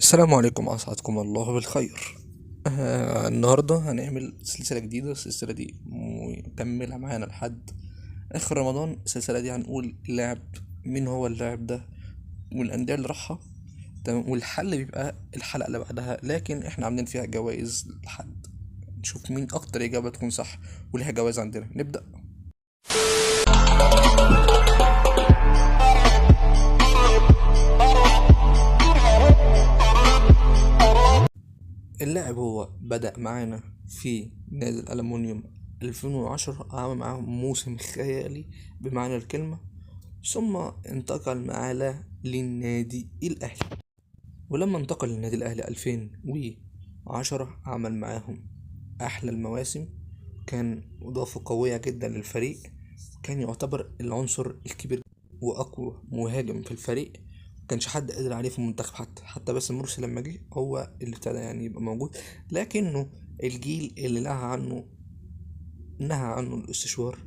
السلام عليكم، أسعدكم الله بالخير. النهاردة هنعمل سلسلة جديدة. السلسلة دي مكملة معانا لحد آخر رمضان. السلسلة دي هنقول اللاعب، مين هو اللاعب ده، والأندية اللي راحها. تمام، والحل بيبقى الحلقة اللي بعدها، لكن احنا عاملين فيها جوائز لحد نشوف مين أكتر إجابة تكون صح، وليها جوائز عندنا. نبدأ. اللاعب هو بدأ معانا في نادي الألمونيوم 2010، عمل معاهم موسم خيالي بمعنى الكلمة، ثم انتقل معانا للنادي الأهلي. ولما انتقل للنادي الأهلي 2010 عمل معاهم أحلى المواسم، كان إضافة قوية جدا للفريق، كان يعتبر العنصر الكبير وأقوى مهاجم في الفريق. مكانش حد قادر عليه في المنتخب، حتى باسم مرسي لما جه هو اللي ابتدى يعني يبقى موجود. لكنه الجيل اللي نهى عنه الاستشوار،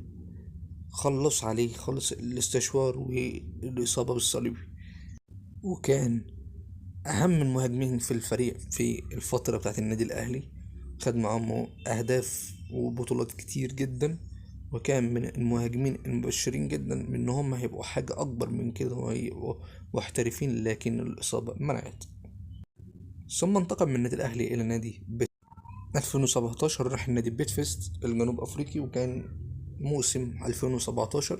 خلص عليه خلص الاستشوار والإصابة بالصليبي، وكان أهم المهاجمين في الفريق في الفترة بتاعت النادي الأهلي. خد معاهم أهداف وبطولات كتير جدا، وكان من المهاجمين المبشرين جدا من إن هم هيبقوا حاجة أكبر من كده وهيبقوا محترفين، لكن الإصابة منعت. ثم انتقل من النادي الأهلي إلى نادي 2017، راح النادي بيتفيست الجنوب أفريقي، وكان موسم 2017،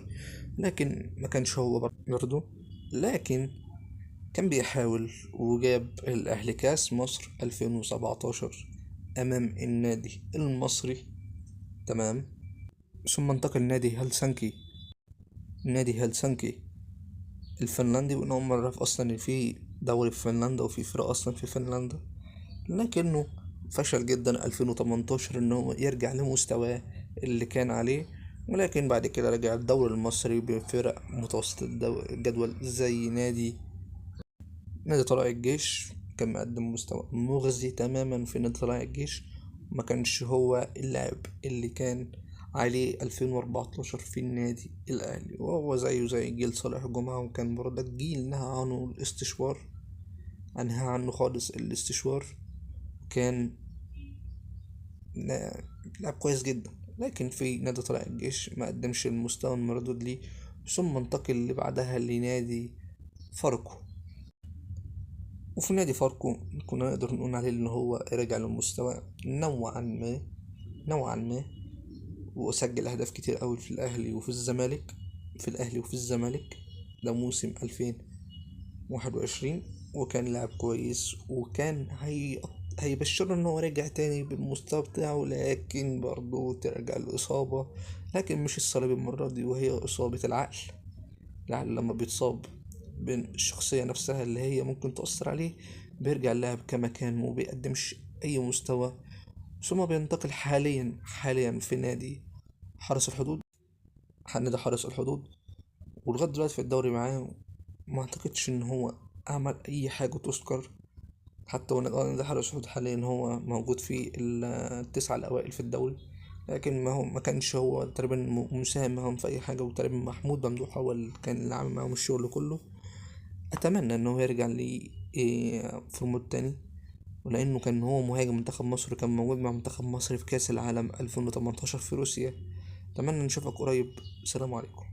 لكن ما كانش هو برضه. لكن كان بيحاول وجاب الأهلي كاس مصر 2017 أمام النادي المصري. تمام. ثم انتقل نادي هلسنكي الفنلندي، وإن أول مرة في أصلا إن في دوري في فنلندا وفي فرق أصلا في فنلندا. لكنه فشل جدا 2018 إنه يرجع لمستواه اللي كان عليه، ولكن بعد كده رجع الدوري المصري بفرق متوسط الجدول زي نادي طلائع الجيش. كان مقدم مستوى مغزي تماما في نادي طلائع الجيش، ما كانش هو اللاعب اللي كان عليه 2014 في النادي الأهلي، وهو زيه زي جيل صالح جمعة، وكان برضه جيل نهى عنه خالص الاستشوار. كان لاعب كويس جدا، لكن في نادي طلائع الجيش ما قدمش المستوى المردود ليه. ثم انتقل اللي بعدها لنادي فاركو، وفي نادي فاركو كنا نقدر نقول عليه ان هو رجع للمستوى نوعا ما، وسجل اهداف كتير قوي في الاهلي وفي الزمالك. ده موسم 2021، وكان لاعب كويس، وكان هيبشر ان هو رجع تاني بالمستوى بتاعه، لكن برضه ترجع الإصابة. لكن مش الصليب المرة دي، وهي إصابة العقل لما بيتصاب، بين الشخصية نفسها اللي هي ممكن تأثر عليه، بيرجع اللاعب كما كان ومبيقدمش أي مستوى. ثم بينتقل حاليا في حرس الحدود نادي حرس الحدود، ولغاية دلوقتي في الدوري معاه. ما اعتقدش ان هو عمل اي حاجة تذكر. حتى نادي حرس الحدود حاليا هو موجود في التسعة الأوائل في الدوري، لكن ما كانش هو تقريبا مساهم معاهم في أي حاجة. وتقريبا محمود ممدوح هو اللي كان اللي عامل معاهم الشغل كله. اتمنى ان هو يرجع لي فورمات تاني، ولانه كان هو مهاجم منتخب مصر، كان موجود مع منتخب مصر في كاس العالم 2018 في روسيا. اتمنى نشوفك قريب. سلام عليكم.